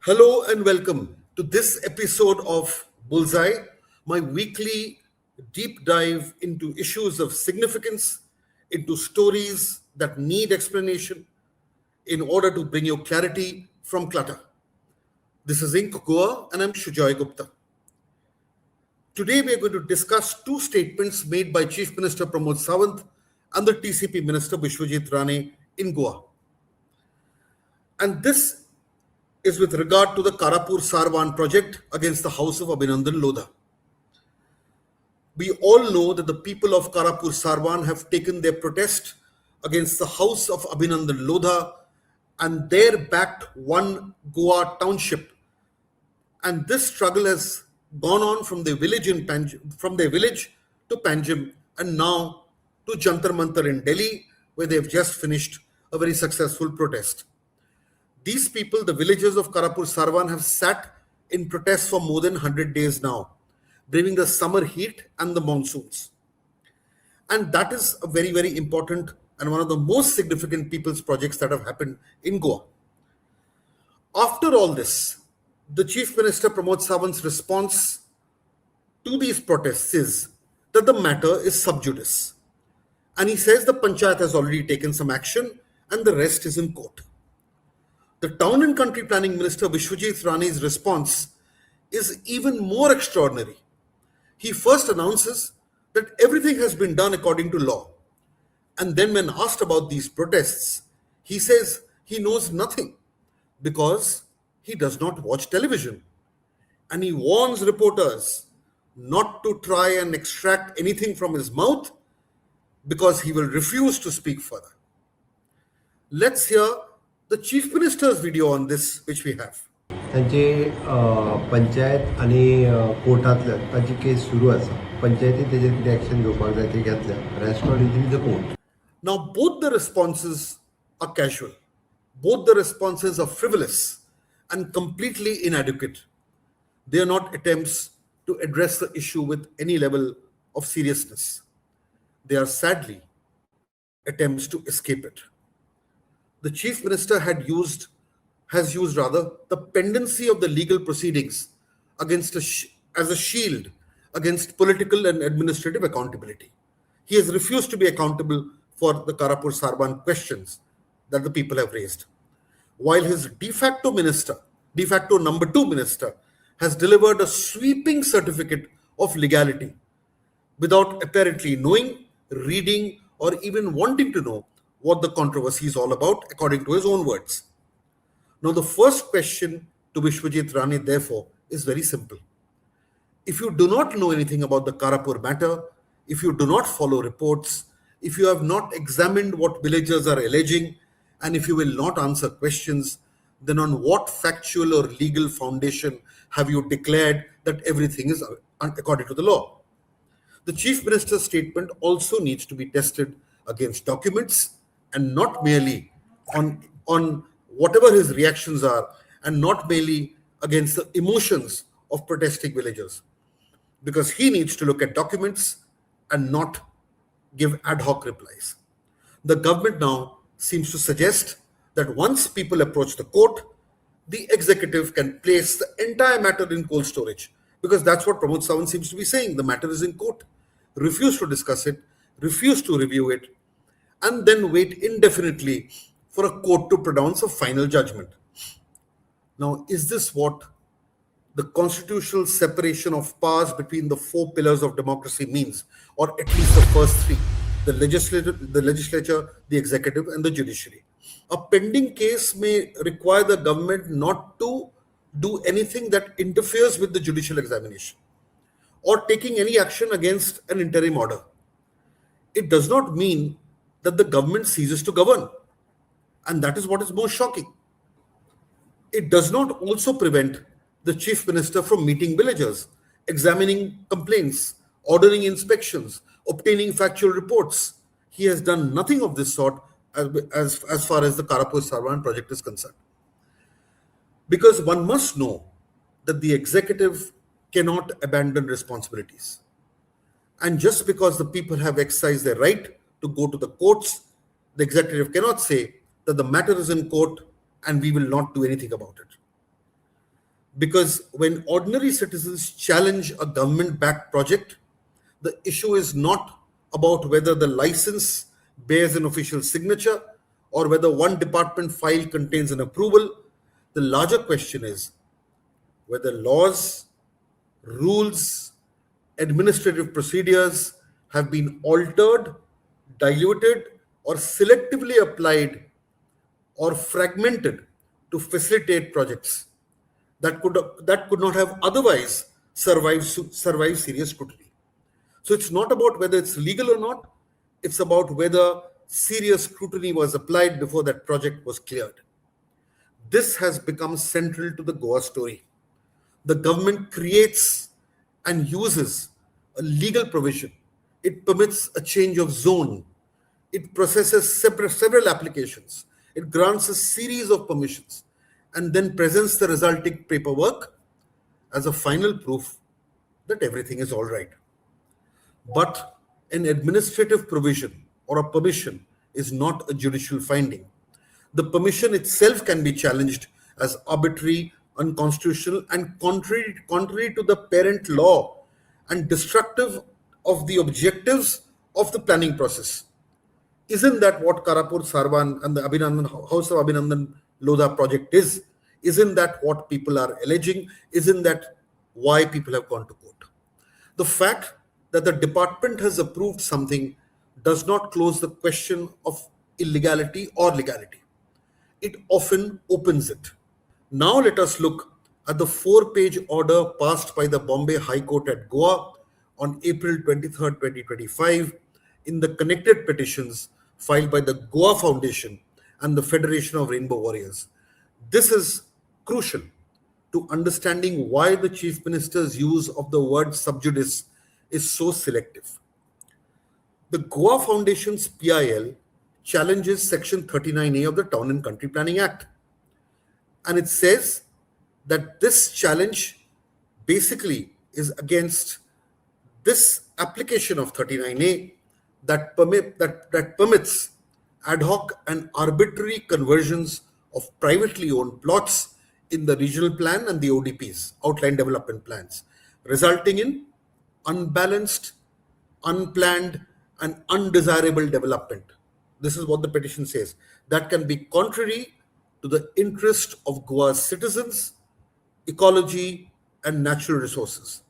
Hello and welcome to this episode of Bullseye, my weekly deep dive into issues of significance, into stories that need explanation in order to bring you clarity from clutter. This is Inc. Goa and I'm Shujoy Gupta. Today we are going to discuss two statements made by Chief Minister Pramod Sawant and the TCP Minister Vishwajit Rane in Goa. And this is with regard to the Karapur-Sarvan project against the house of Abhinandan Lodha. We all know that the people of Karapur-Sarvan have taken their protest against the house of Abhinandan Lodha and there backed one Goa township. And this struggle has gone on from their village to Panjim and now to Jantar Mantar in Delhi, where they have just finished a very successful protest. These people, the villagers of Karapur-Sarvan, have sat in protest for more than 100 days now, braving the summer heat and the monsoons. And that is a very, very important and one of the most significant people's projects that have happened in Goa. After all this, the Chief Minister Pramod Sawant's response to these protests is that the matter is sub judice. And he says the Panchayat has already taken some action and the rest is in court. The Town and Country Planning Minister Vishwajit Rane's response is even more extraordinary. He first announces that everything has been done according to law. And then when asked about these protests, he says he knows nothing because he does not watch television. And he warns reporters not to try and extract anything from his mouth because he will refuse to speak further. Let's hear the Chief Minister's video on this, which we have. त्यांचे पंचायत आणि कोर्टातल्या ताची case सुरू आसा. पंचायतीन तेजेर कितें action घेवपाक जाय ते घेतल्या. Rest of it in the court. Now both the responses are casual. Both the responses are frivolous and completely inadequate. They are not attempts to address the issue with any level of seriousness. They are sadly attempts to escape it. The Chief Minister has used the pendency of the legal proceedings as a shield against political and administrative accountability. He has refused to be accountable for the Karapur-Sarvan questions that the people have raised. While his de facto number 2 minister, has delivered a sweeping certificate of legality without apparently knowing, reading, or even wanting to know what the controversy is all about, according to his own words. Now, the first question to Vishwajit Rane, therefore, is very simple. If you do not know anything about the Karapur matter, if you do not follow reports, if you have not examined what villagers are alleging, and if you will not answer questions, then on what factual or legal foundation have you declared that everything is according to the law? The Chief Minister's statement also needs to be tested against documents and not merely on whatever his reactions are and not merely against the emotions of protesting villagers. Because he needs to look at documents and not give ad hoc replies. The government now seems to suggest that once people approach the court, the executive can place the entire matter in cold storage. Because that's what Pramod Sawant seems to be saying. The matter is in court. Refuse to discuss it, refuse to review it, and then wait indefinitely for a court to pronounce a final judgment. Now, is this what the constitutional separation of powers between the 4 pillars of democracy means, or at least the first 3, the legislature, the executive, and the judiciary? A pending case may require the government not to do anything that interferes with the judicial examination or taking any action against an interim order. It does not mean that the government ceases to govern. And that is what is most shocking. It does not also prevent the Chief Minister from meeting villagers, examining complaints, ordering inspections, obtaining factual reports. He has done nothing of this sort as far as the Karapur-Sarvan project is concerned. Because one must know that the executive cannot abandon responsibilities. And just because the people have exercised their right to go to the courts, the executive cannot say that the matter is in court and we will not do anything about it. Because when ordinary citizens challenge a government backed project, the issue is not about whether the license bears an official signature or whether one department file contains an approval. The larger question is whether laws, rules, administrative procedures have been altered, diluted, or selectively applied or fragmented to facilitate projects that could not have otherwise survived serious scrutiny. So it's not about whether it's legal or not, it's about whether serious scrutiny was applied before that project was cleared. This has become central to the Goa story. The government creates and uses a legal provision. It permits a change of zone. It processes several applications. It grants a series of permissions and then presents the resulting paperwork as a final proof that everything is all right. But an administrative provision or a permission is not a judicial finding. The permission itself can be challenged as arbitrary, unconstitutional, and contrary to the parent law and destructive of the objectives of the planning process. Isn't that what Karapur-Sarvan and the Abhinandan House of Abhinandan Lodha project is? Isn't that what people are alleging? Isn't that why people have gone to court? The fact that the department has approved something does not close the question of illegality or legality. It often opens it. Now let us look at the 4-page order passed by the Bombay High Court at Goa on April 23rd, 2025 in the connected petitions filed by the Goa Foundation and the Federation of Rainbow Warriors. This is crucial to understanding why the Chief Minister's use of the word sub judice is so selective. The Goa Foundation's PIL challenges Section 39A of the Town and Country Planning Act. And it says that this challenge basically is against this application of 39A that permits ad hoc and arbitrary conversions of privately owned plots in the regional plan and the ODPs, outline development plans, resulting in unbalanced, unplanned, and undesirable development. This is what the petition says. That can be contrary to the interest of Goa's citizens, ecology, and natural resources.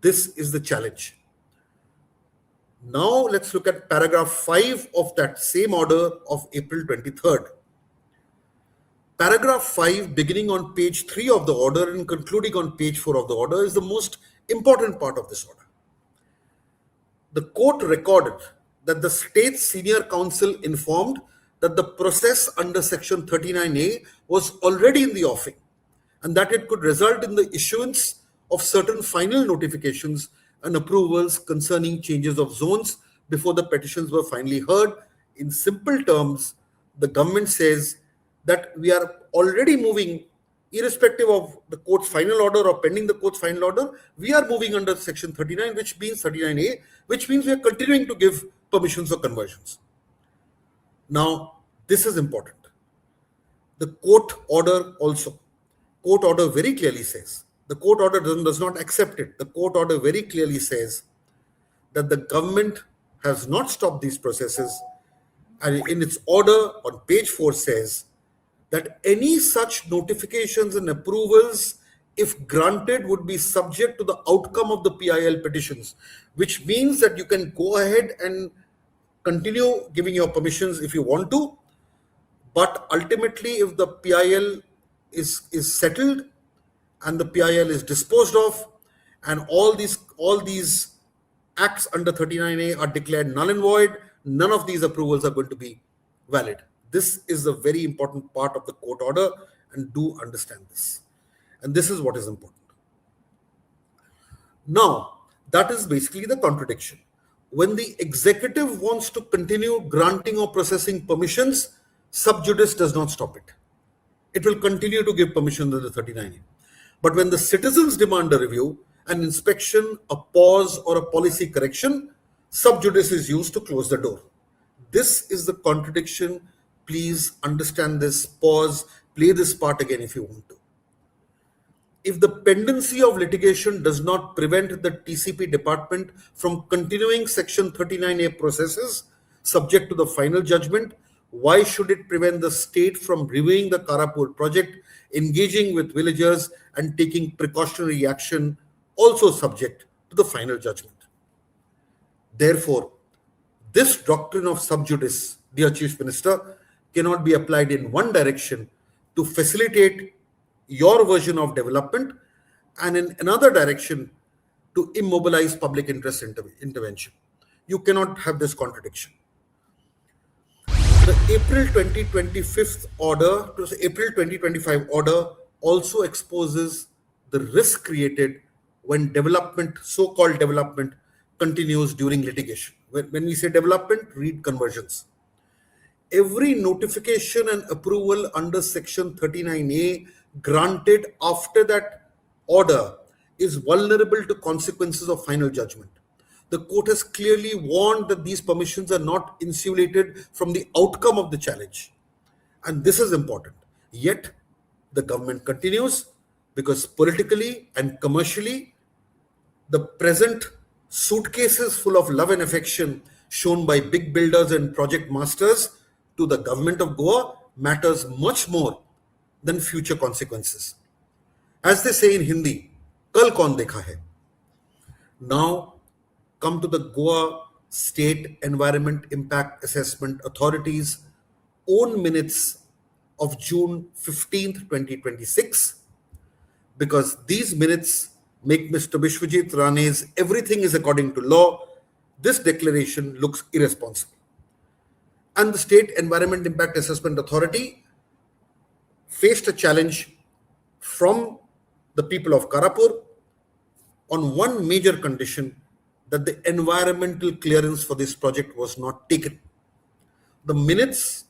This is the challenge. Now let's look at paragraph 5 of that same order of April 23rd. Paragraph 5, beginning on page 3 of the order and concluding on page 4 of the order, is the most important part of this order. The court recorded that the state senior counsel informed that the process under section 39A was already in the offing and that it could result in the issuance of certain final notifications and approvals concerning changes of zones before the petitions were finally heard. In simple terms, the government says that we are already moving, irrespective of the court's final order or pending the court's final order, we are moving under section 39, which means 39A, which means we are continuing to give permissions for conversions. Now, this is important. The court order very clearly says, the court order does not accept it. The court order very clearly says that the government has not stopped these processes, and in its order on page 4 says that any such notifications and approvals, if granted, would be subject to the outcome of the PIL petitions, which means that you can go ahead and continue giving your permissions if you want to, but ultimately if the PIL is settled and the PIL is disposed of and all these acts under 39A are declared null and void, none of these approvals are going to be valid. This is a very important part of the court order, and do understand this. And this is what is important. Now, that is basically the contradiction. When the executive wants to continue granting or processing permissions, sub judice does not stop it. It will continue to give permission under 39A. But when the citizens demand a review, an inspection, a pause, or a policy correction, sub judice is used to close the door. This is the contradiction. Please understand this, pause, play this part again if you want to. if the pendency of litigation does not prevent the TCP department from continuing Section 39A processes subject to the final judgment, why should it prevent the state from reviewing the Karapur project, engaging with villagers, and taking precautionary action also subject to the final judgment? Therefore, this doctrine of sub judice, dear Chief Minister, cannot be applied in one direction to facilitate your version of development and in another direction to immobilize public interest intervention. You cannot have this contradiction. The April 2025 order also exposes the risk created when development, so-called development, continues during litigation. When we say development, read conversions. Every notification and approval under Section 39A granted after that order is vulnerable to consequences of final judgment. The court has clearly warned that these permissions are not insulated from the outcome of the challenge. And this is important. Yet, the government continues because politically and commercially, the present suitcases full of love and affection shown by big builders and project masters to the government of Goa matters much more than future consequences. As they say in Hindi, kal kaun dekha hai? Now, come to the Goa State Environment Impact Assessment Authority's own minutes of June 15th, 2026, because these minutes make Mr. Vishwajit Rane's everything is according to law. This declaration looks irresponsible. And the State Environment Impact Assessment Authority faced a challenge from the people of Karapur on one major condition, that the environmental clearance for this project was not taken. The minutes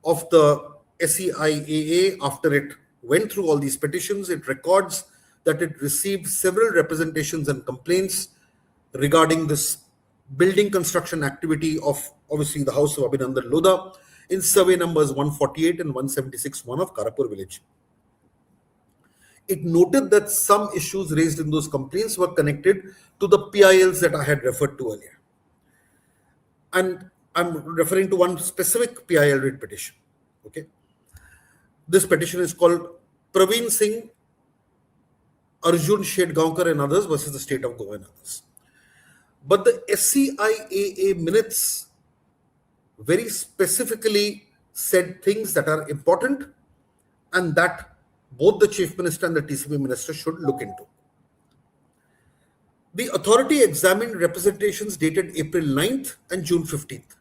of the SEIAA, after it went through all these petitions, it records that it received several representations and complaints regarding this building construction activity of obviously the house of Abhinandan Lodha in survey numbers 148 and 176-1 of Karapur village. It noted that some issues raised in those complaints were connected to the PILs that I had referred to earlier. And I'm referring to one specific PIL writ petition. Okay. This petition is called Praveen Singh, Arjun Shedgaonkar and others versus the state of Goa and others. But the SCIAA minutes very specifically said things that are important and that both the Chief Minister and the TCP Minister should look into. The authority examined representations dated April 9th and June 15th,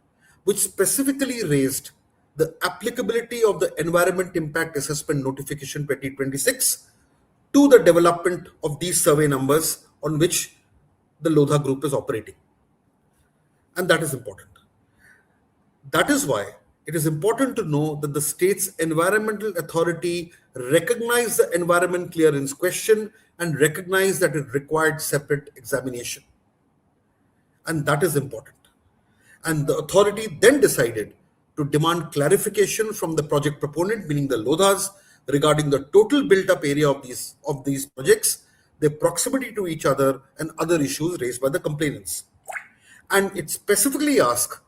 which specifically raised the applicability of the Environment Impact Assessment Notification 2026 to the development of these survey numbers on which the Lodha group is operating. And that is important. That is why it is important to know that the state's environmental authority recognized the environment clearance question and recognized that it required separate examination. And that is important. And the authority then decided to demand clarification from the project proponent, meaning the Lodhas, regarding the total built-up area of these projects, their proximity to each other, and other issues raised by the complainants. And it specifically asked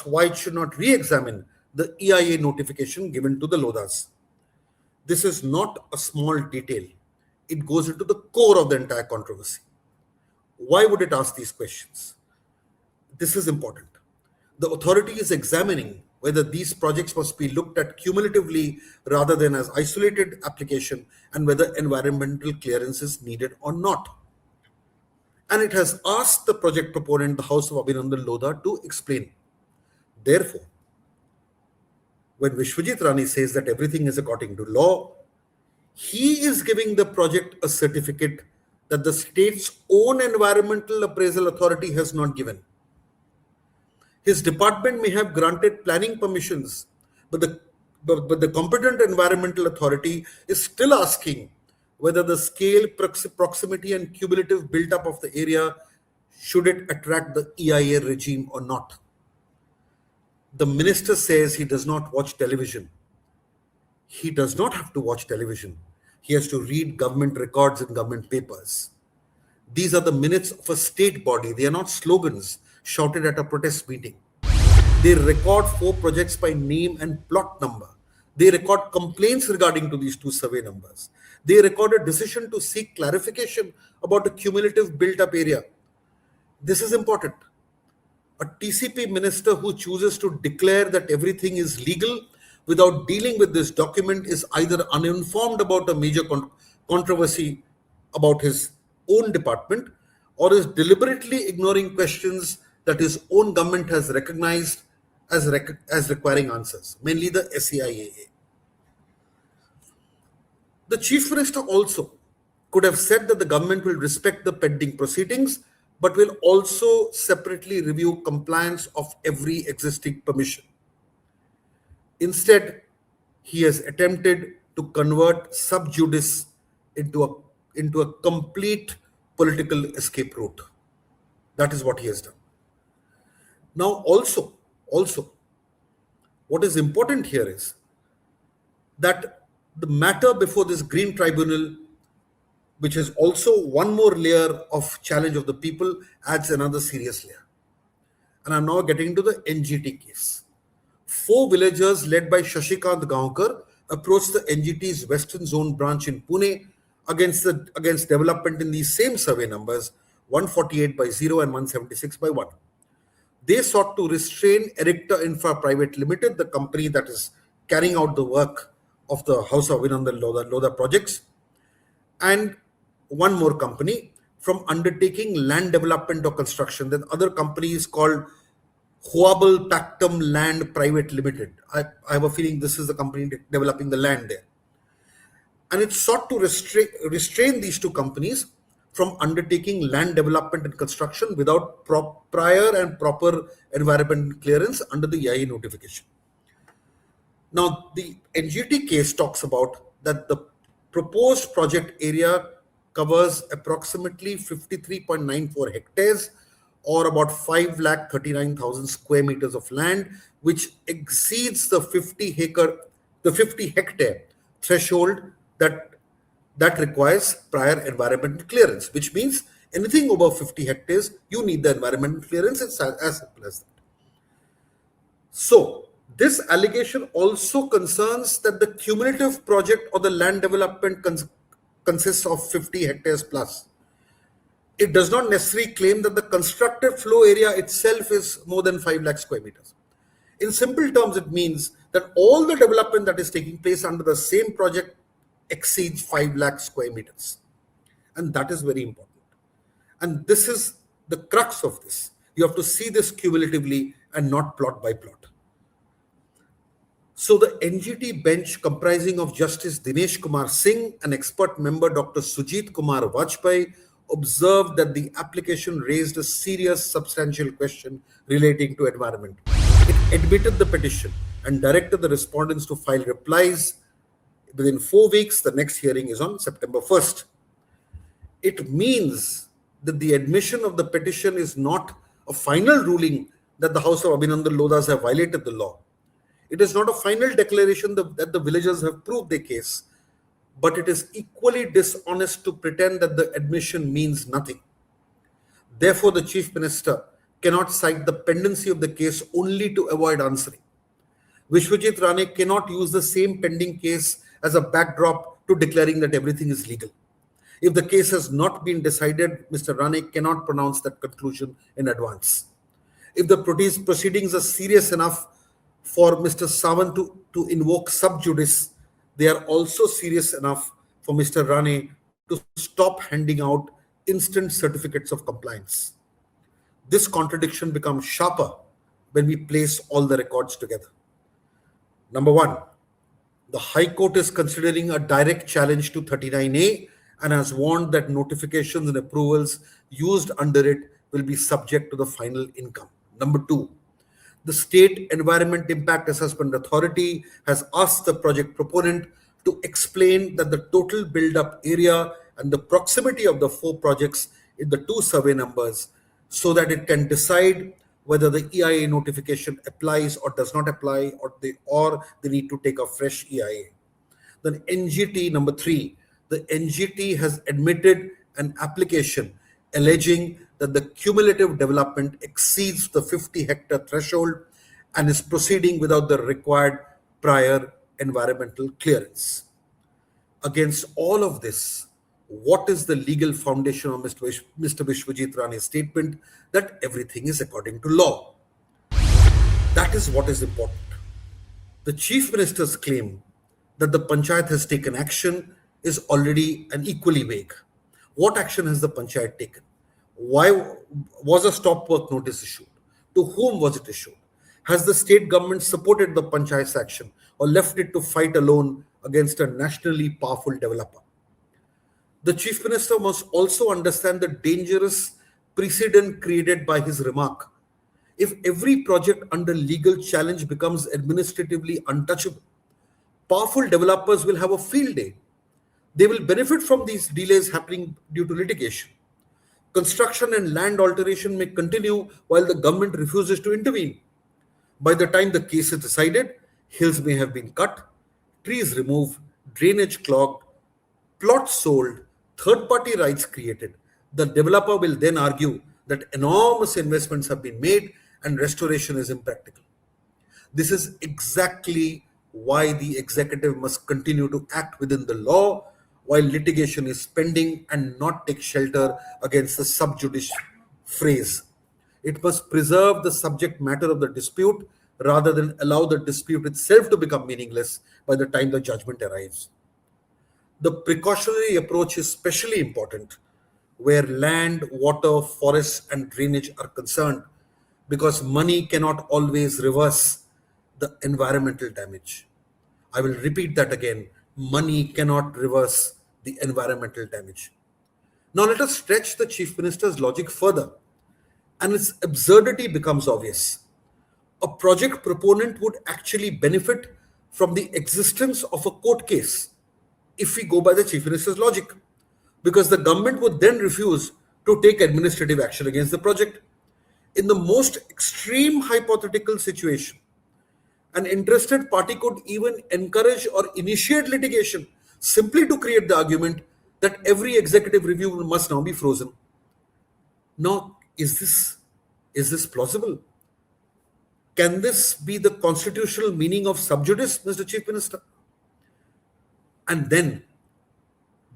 why it should not re-examine the EIA notification given to the Lodhas. This is not a small detail. It goes into the core of the entire controversy. Why would it ask these questions? This is important. The authority is examining whether these projects must be looked at cumulatively rather than as isolated application and whether environmental clearance is needed or not. And it has asked the project proponent, the House of Abhinandan Lodha, to explain. Therefore, when Vishwajit Rane says that everything is according to law, he is giving the project a certificate that the state's own environmental appraisal authority has not given. His department may have granted planning permissions, but the competent environmental authority is still asking whether the scale, proximity, and cumulative build-up of the area, should it attract the EIA regime or not. The minister says he does not watch television. He does not have to watch television, He has to read government records and government papers. These are the minutes of a state body. They are not slogans shouted at a protest meeting. They record 4 projects by name and plot number. They record complaints regarding to these 2 survey numbers. They record a decision to seek clarification about the cumulative built-up area. This is important. A TCP minister who chooses to declare that everything is legal without dealing with this document is either uninformed about a major controversy about his own department, or is deliberately ignoring questions that his own government has recognized as requiring answers, mainly the SEIAA. The Chief Minister also could have said that the government will respect the pending proceedings, but will also separately review compliance of every existing permission. Instead, he has attempted to convert sub judice into a complete political escape route. That is what he has done. Now, also, what is important here is that the matter before this Green Tribunal, which is also one more layer of challenge of the people, adds another serious layer. And I'm now getting into the NGT case. 4 villagers led by Shashikant Gaonkar approached the NGT's Western Zone branch in Pune against development in these same survey numbers 148 by 0 and 176 by 1. They sought to restrain Erecta Infra Private Limited, the company that is carrying out the work of the House of Abhinandan Lodha projects, and one more company from undertaking land development or construction. The other company is called Lodha-backed Land Private Limited. I have a feeling this is the company developing the land there. And it sought to restrain these 2 companies from undertaking land development and construction without prior and proper environmental clearance under the EIA notification. Now, the NGT case talks about that the proposed project area covers approximately 53.94 hectares, or about 5,39,000 square meters of land, which exceeds the 50 hectare threshold that requires prior environmental clearance, which means anything over 50 hectares, you need the environmental clearance. It's as simple as that. So, this allegation also concerns that the cumulative project or the land development consists of 50 hectares plus. It does not necessarily claim that the constructed flow area itself is more than 5 lakh square meters. In simple terms, it means that all the development that is taking place under the same project exceeds 5 lakh square meters. And that is very important. And this is the crux of this. You have to see this cumulatively and not plot by plot. So the NGT bench, comprising of Justice Dinesh Kumar Singh and expert member Dr. Sujit Kumar Vajpayee, observed that the application raised a serious substantial question relating to environment. It admitted the petition and directed the respondents to file replies within 4 weeks. The next hearing is on September 1st. It means that the admission of the petition is not a final ruling that the House of Abhinandan Lodhas have violated the law. It is not a final declaration that the villagers have proved their case, but it is equally dishonest to pretend that the admission means nothing. Therefore, the Chief Minister cannot cite the pendency of the case only to avoid answering. Vishwajit Rane cannot use the same pending case as a backdrop to declaring that everything is legal. If the case has not been decided, Mr. Rane cannot pronounce that conclusion in advance. If the proceedings are serious enough for Mr. Sawant to invoke sub judice, they are also serious enough for Mr. Rane to stop handing out instant certificates of compliance. This contradiction becomes sharper when we place all the records together. Number 1, the High Court is considering a direct challenge to 39A and has warned that notifications and approvals used under it will be subject to the final income. Number 2, the State Environment Impact Assessment Authority has asked the project proponent to explain that the total build-up area and the proximity of the 4 projects in the 2 survey numbers, so that it can decide whether the EIA notification applies or does not apply, or they need to take a fresh EIA. Then NGT number 3, the NGT has admitted an application alleging that the cumulative development exceeds the 50-hectare threshold and is proceeding without the required prior environmental clearance. Against all of this, what is the legal foundation of Mr. Vishwajit Rane's statement that everything is according to law? That is what is important. The Chief Minister's claim that the Panchayat has taken action is already and equally vague. What action has the Panchayat taken? Why was a stop work notice issued? To whom was it issued? Has the state government supported the Panchayat's action or left it to fight alone against a nationally powerful developer? The Chief Minister must also understand the dangerous precedent created by his remark. If every project under legal challenge becomes administratively untouchable, powerful developers will have a field day. They will benefit from these delays happening due to litigation. Construction and land alteration may continue while the government refuses to intervene. By the time the case is decided, hills may have been cut, trees removed, drainage clogged, plots sold, third-party rights created. The developer will then argue that enormous investments have been made and restoration is impractical. This is exactly why the executive must continue to act within the law while litigation is pending and not take shelter against the sub judice phrase. It must preserve the subject matter of the dispute rather than allow the dispute itself to become meaningless by the time the judgment arrives. The precautionary approach is especially important where land, water, forests, and drainage are concerned because money cannot always reverse the environmental damage. I will repeat that again. Money cannot reverse the environmental damage. Now let us stretch the Chief Minister's logic further, and its absurdity becomes obvious. A project proponent would actually benefit from the existence of a court case if we go by the Chief Minister's logic, because the government would then refuse to take administrative action against the project. In the most extreme hypothetical situation, an interested party could even encourage or initiate litigation simply to create the argument that every executive review must now be frozen. Now, is this plausible? Can this be the constitutional meaning of sub judice, Mr. Chief Minister? And then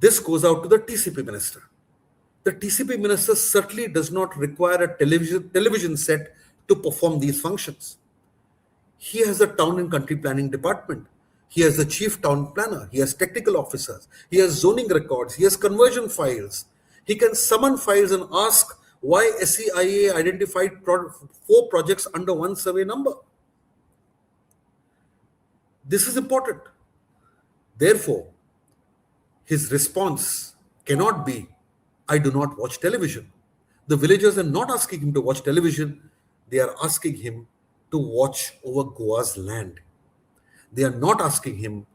this goes out to the TCP minister. The TCP minister certainly does not require a television set to perform these functions. He has a town and country planning department. He has the chief town planner. He has technical officers. He has zoning records. He has conversion files. He can summon files and ask why SEIA identified 4 projects under one survey number. This is important. Therefore, his response cannot be, I do not watch television. The villagers are not asking him to watch television. They are asking him to watch over Goa's land. They are not asking him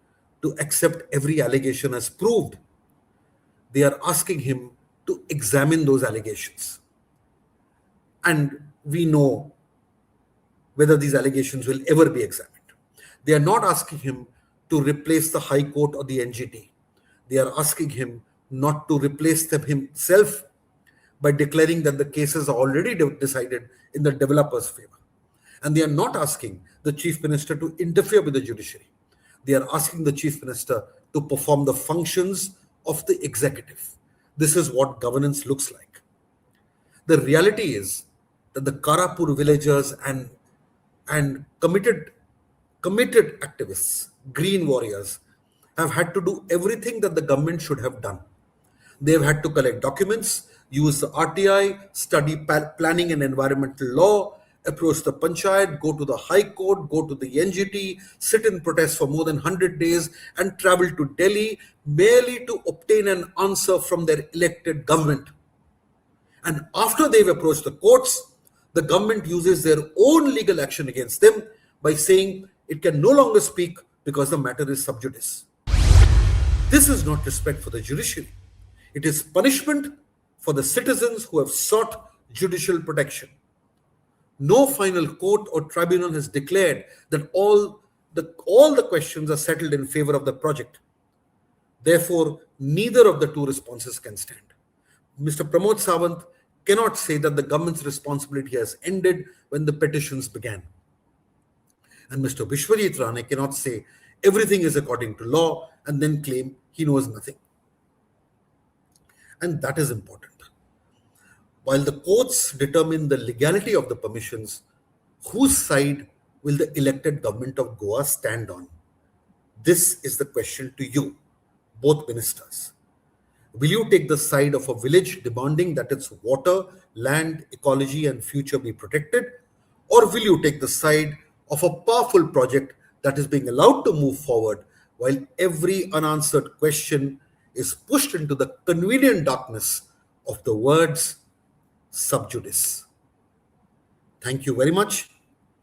to accept every allegation as proved. They are asking him to examine those allegations. And we know whether these allegations will ever be examined. They are not asking him to replace the High Court or the NGT. They are asking him not to replace them himself by declaring that the cases are already decided in the developer's favor. And they are not asking the Chief Minister to interfere with the judiciary. They are asking the Chief Minister to perform the functions of the executive. This is what governance looks like. The reality is that the Karapur villagers and committed activists, green warriors, have had to do everything that the government should have done. They've had to collect documents, use the RTI, study planning and environmental law, approach the Panchayat, go to the High Court, go to the NGT, sit in protest for more than 100 days and travel to Delhi merely to obtain an answer from their elected government. And after they've approached the courts, the government uses their own legal action against them by saying it can no longer speak because the matter is sub judice. This is not respect for the judiciary. It is punishment for the citizens who have sought judicial protection. No final court or tribunal has declared that all the questions are settled in favor of the project. Therefore, neither of the two responses can stand. Mr. Pramod Sawant cannot say that the government's responsibility has ended when the petitions began. And Mr. Vishwajit Rane cannot say everything is according to law and then claim he knows nothing. And that is important. While the courts determine the legality of the permissions, whose side will the elected government of Goa stand on? This is the question to you, both ministers. Will you take the side of a village demanding that its water, land, ecology, and future be protected? Or will you take the side of a powerful project that is being allowed to move forward while every unanswered question is pushed into the convenient darkness of the words sub judice? Thank you very much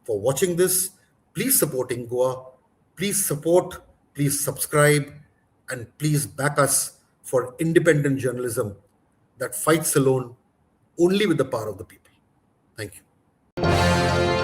for watching this. Please support in Goa. Please support, please subscribe, and please back us for independent journalism that fights alone only with the power of the people. Thank you.